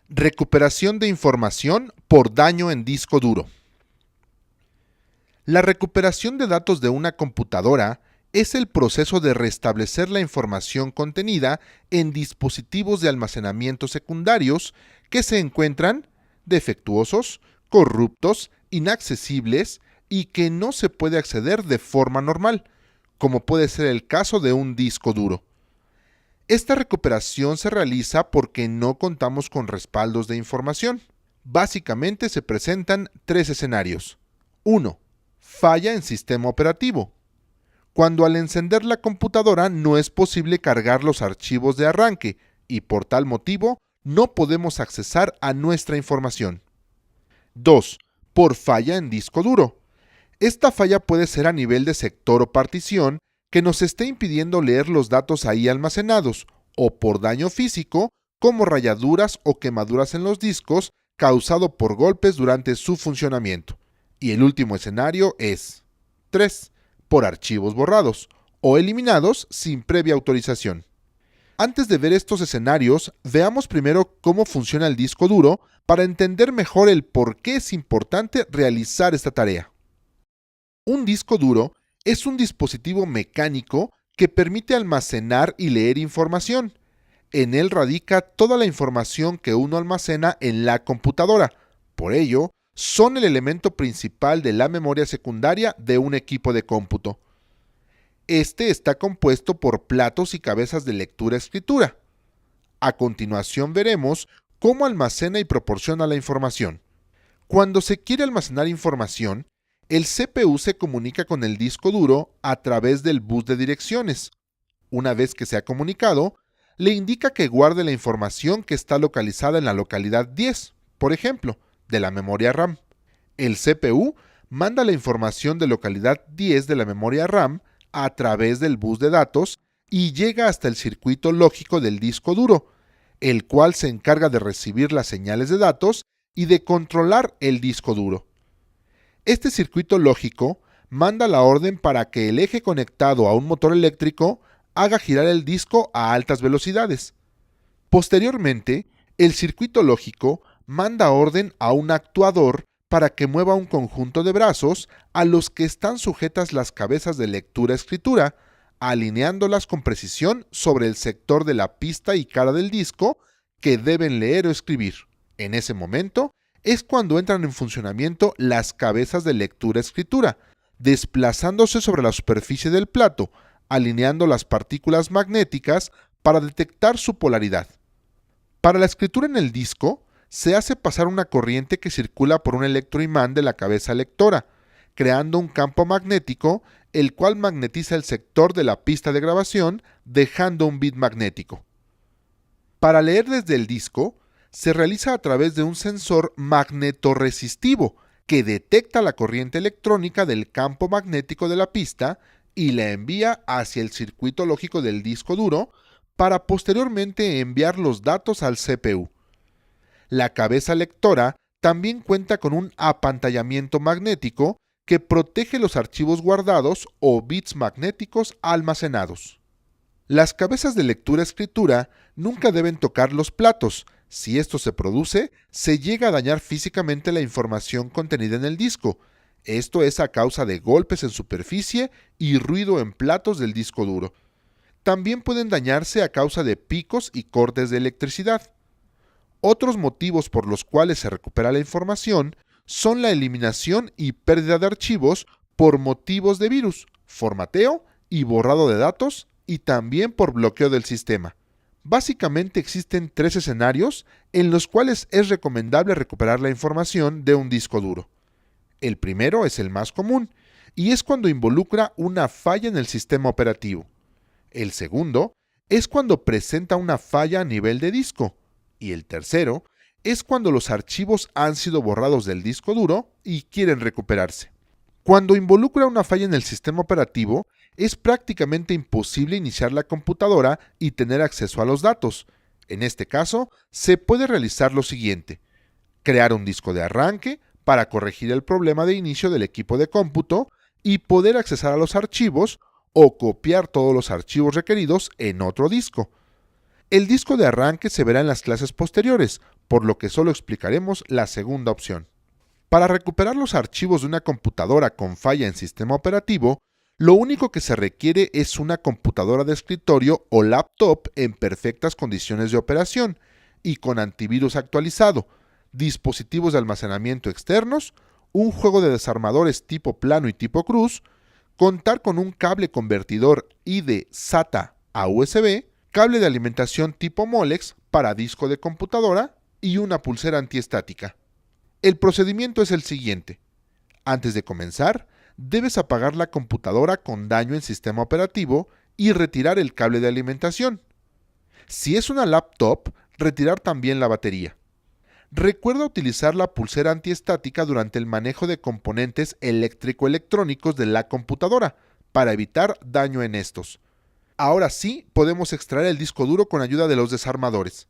Recuperación de información por daño en disco duro. La recuperación de datos de una computadora es el proceso de restablecer la información contenida en dispositivos de almacenamiento secundarios que se encuentran defectuosos, corruptos, inaccesibles y que no se puede acceder de forma normal, como puede ser el caso de un disco duro. Esta recuperación se realiza porque no contamos con respaldos de información. Básicamente se presentan tres escenarios. 1. Falla en sistema operativo. Cuando al encender la computadora no es posible cargar los archivos de arranque y por tal motivo no podemos accesar a nuestra información. 2. Por falla en disco duro. Esta falla puede ser a nivel de sector o partición que nos esté impidiendo leer los datos ahí almacenados, o por daño físico, como rayaduras o quemaduras en los discos causado por golpes durante su funcionamiento. Y el último escenario es 3. Por archivos borrados o eliminados sin previa autorización. Antes de ver estos escenarios, veamos primero cómo funciona el disco duro para entender mejor el por qué es importante realizar esta tarea. Un disco duro es un dispositivo mecánico que permite almacenar y leer información. En él radica toda la información que uno almacena en la computadora. Por ello, son el elemento principal de la memoria secundaria de un equipo de cómputo. Este está compuesto por platos y cabezas de lectura-escritura. A continuación veremos cómo almacena y proporciona la información. Cuando se quiere almacenar información, el CPU se comunica con el disco duro a través del bus de direcciones. Una vez que se ha comunicado, le indica que guarde la información que está localizada en la localidad 10, por ejemplo, de la memoria RAM. El CPU manda la información de localidad 10 de la memoria RAM a través del bus de datos y llega hasta el circuito lógico del disco duro, el cual se encarga de recibir las señales de datos y de controlar el disco duro. Este circuito lógico manda la orden para que el eje conectado a un motor eléctrico haga girar el disco a altas velocidades. Posteriormente, el circuito lógico manda orden a un actuador para que mueva un conjunto de brazos a los que están sujetas las cabezas de lectura-escritura, alineándolas con precisión sobre el sector de la pista y cara del disco que deben leer o escribir. En ese momento, es cuando entran en funcionamiento las cabezas de lectura-escritura, desplazándose sobre la superficie del plato, alineando las partículas magnéticas para detectar su polaridad. Para la escritura en el disco, se hace pasar una corriente que circula por un electroimán de la cabeza lectora, creando un campo magnético, el cual magnetiza el sector de la pista de grabación, dejando un bit magnético. Para leer desde el disco, se realiza a través de un sensor magnetorresistivo que detecta la corriente electrónica del campo magnético de la pista y la envía hacia el circuito lógico del disco duro para posteriormente enviar los datos al CPU. La cabeza lectora también cuenta con un apantallamiento magnético que protege los archivos guardados o bits magnéticos almacenados. Las cabezas de lectura-escritura nunca deben tocar los platos. Si esto se produce, se llega a dañar físicamente la información contenida en el disco. Esto es a causa de golpes en superficie y ruido en platos del disco duro. También pueden dañarse a causa de picos y cortes de electricidad. Otros motivos por los cuales se recupera la información son la eliminación y pérdida de archivos por motivos de virus, formateo y borrado de datos, y también por bloqueo del sistema. Básicamente existen tres escenarios en los cuales es recomendable recuperar la información de un disco duro. El primero es el más común, y es cuando involucra una falla en el sistema operativo. El segundo es cuando presenta una falla a nivel de disco. Y el tercero es cuando los archivos han sido borrados del disco duro y quieren recuperarse. Cuando involucra una falla en el sistema operativo, es prácticamente imposible iniciar la computadora y tener acceso a los datos. En este caso, se puede realizar lo siguiente: crear un disco de arranque para corregir el problema de inicio del equipo de cómputo y poder accesar a los archivos o copiar todos los archivos requeridos en otro disco. El disco de arranque se verá en las clases posteriores, por lo que solo explicaremos la segunda opción. Para recuperar los archivos de una computadora con falla en sistema operativo, lo único que se requiere es una computadora de escritorio o laptop en perfectas condiciones de operación y con antivirus actualizado, dispositivos de almacenamiento externos, un juego de desarmadores tipo plano y tipo cruz, contar con un cable convertidor ID SATA a USB, cable de alimentación tipo Molex para disco de computadora y una pulsera antiestática. El procedimiento es el siguiente. Antes de comenzar, debes apagar la computadora con daño en sistema operativo y retirar el cable de alimentación. Si es una laptop, retirar también la batería. Recuerda utilizar la pulsera antiestática durante el manejo de componentes eléctrico-electrónicos de la computadora para evitar daño en estos. Ahora sí, podemos extraer el disco duro con ayuda de los desarmadores.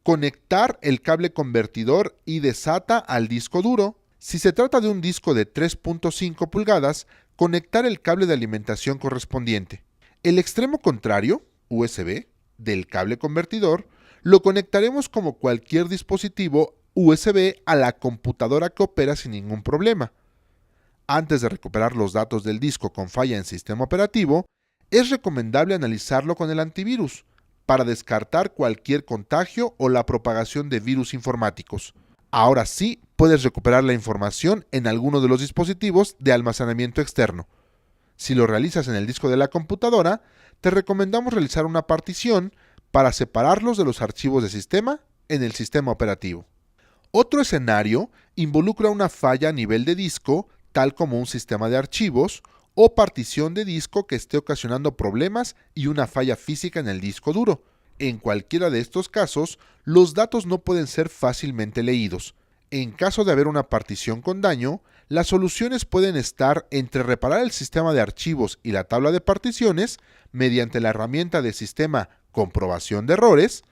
Conectar el cable convertidor ID SATA al disco duro. Si se trata de un disco de 3.5 pulgadas, conectar el cable de alimentación correspondiente. El extremo contrario, USB, del cable convertidor, lo conectaremos como cualquier dispositivo USB a la computadora que opera sin ningún problema. Antes de recuperar los datos del disco con falla en sistema operativo, es recomendable analizarlo con el antivirus para descartar cualquier contagio o la propagación de virus informáticos. Ahora sí, puedes recuperar la información en alguno de los dispositivos de almacenamiento externo. Si lo realizas en el disco de la computadora, te recomendamos realizar una partición para separarlos de los archivos de sistema en el sistema operativo. Otro escenario involucra una falla a nivel de disco, tal como un sistema de archivos, o partición de disco que esté ocasionando problemas y una falla física en el disco duro. En cualquiera de estos casos, los datos no pueden ser fácilmente leídos. En caso de haber una partición con daño, las soluciones pueden estar entre reparar el sistema de archivos y la tabla de particiones mediante la herramienta de sistema comprobación de errores,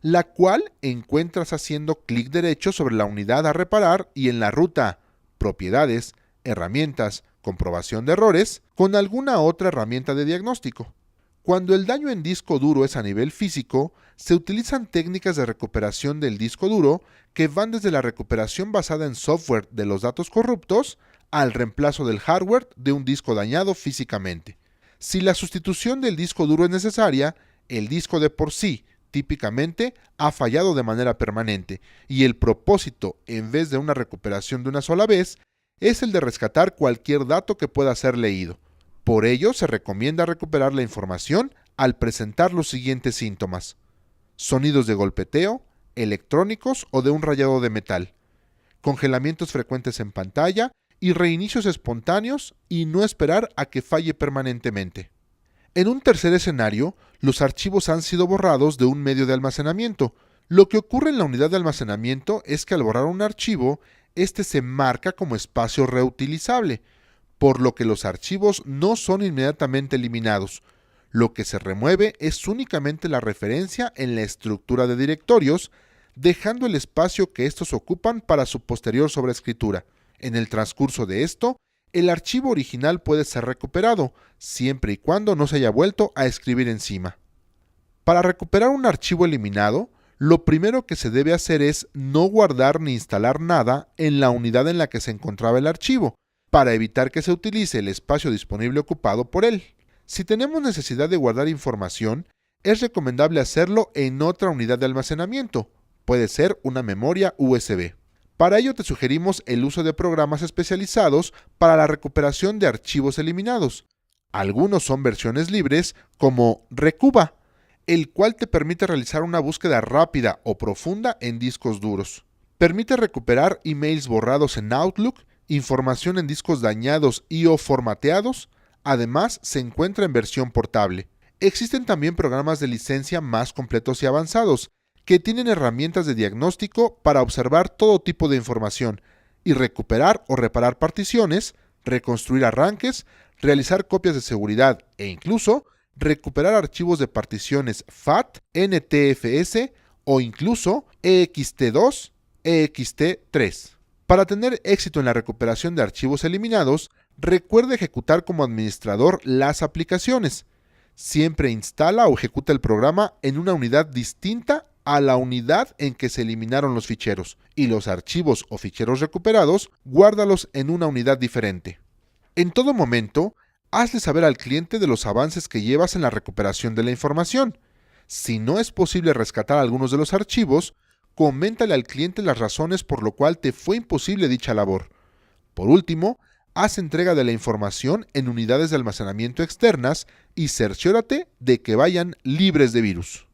la cual encuentras haciendo clic derecho sobre la unidad a reparar y en la ruta Propiedades, Herramientas, Comprobación de errores, con alguna otra herramienta de diagnóstico. Cuando el daño en disco duro es a nivel físico, se utilizan técnicas de recuperación del disco duro que van desde la recuperación basada en software de los datos corruptos al reemplazo del hardware de un disco dañado físicamente. Si la sustitución del disco duro es necesaria, el disco de por sí típicamente ha fallado de manera permanente y el propósito, en vez de una recuperación de una sola vez, es el de rescatar cualquier dato que pueda ser leído. Por ello, se recomienda recuperar la información al presentar los siguientes síntomas: sonidos de golpeteo, electrónicos o de un rayado de metal, congelamientos frecuentes en pantalla y reinicios espontáneos y no esperar a que falle permanentemente. En un tercer escenario, los archivos han sido borrados de un medio de almacenamiento. Lo que ocurre en la unidad de almacenamiento es que al borrar un archivo, este se marca como espacio reutilizable, por lo que los archivos no son inmediatamente eliminados. Lo que se remueve es únicamente la referencia en la estructura de directorios, dejando el espacio que estos ocupan para su posterior sobreescritura. En el transcurso de esto, el archivo original puede ser recuperado, siempre y cuando no se haya vuelto a escribir encima. Para recuperar un archivo eliminado, lo primero que se debe hacer es no guardar ni instalar nada en la unidad en la que se encontraba el archivo, para evitar que se utilice el espacio disponible ocupado por él. Si tenemos necesidad de guardar información, es recomendable hacerlo en otra unidad de almacenamiento, puede ser una memoria USB. Para ello te sugerimos el uso de programas especializados para la recuperación de archivos eliminados. Algunos son versiones libres como Recuba, el cual te permite realizar una búsqueda rápida o profunda en discos duros. Permite recuperar emails borrados en Outlook, información en discos dañados y o formateados. Además, se encuentra en versión portable. Existen también programas de licencia más completos y avanzados, que tienen herramientas de diagnóstico para observar todo tipo de información y recuperar o reparar particiones, reconstruir arranques, realizar copias de seguridad e incluso recuperar archivos de particiones FAT, NTFS o incluso ext2, ext3. Para tener éxito en la recuperación de archivos eliminados, recuerde ejecutar como administrador las aplicaciones. Siempre instala o ejecuta el programa en una unidad distinta a la unidad en que se eliminaron los ficheros, y los archivos o ficheros recuperados, guárdalos en una unidad diferente. En todo momento, hazle saber al cliente de los avances que llevas en la recuperación de la información. Si no es posible rescatar algunos de los archivos, coméntale al cliente las razones por lo cual te fue imposible dicha labor. Por último, haz entrega de la información en unidades de almacenamiento externas y cerciórate de que vayan libres de virus.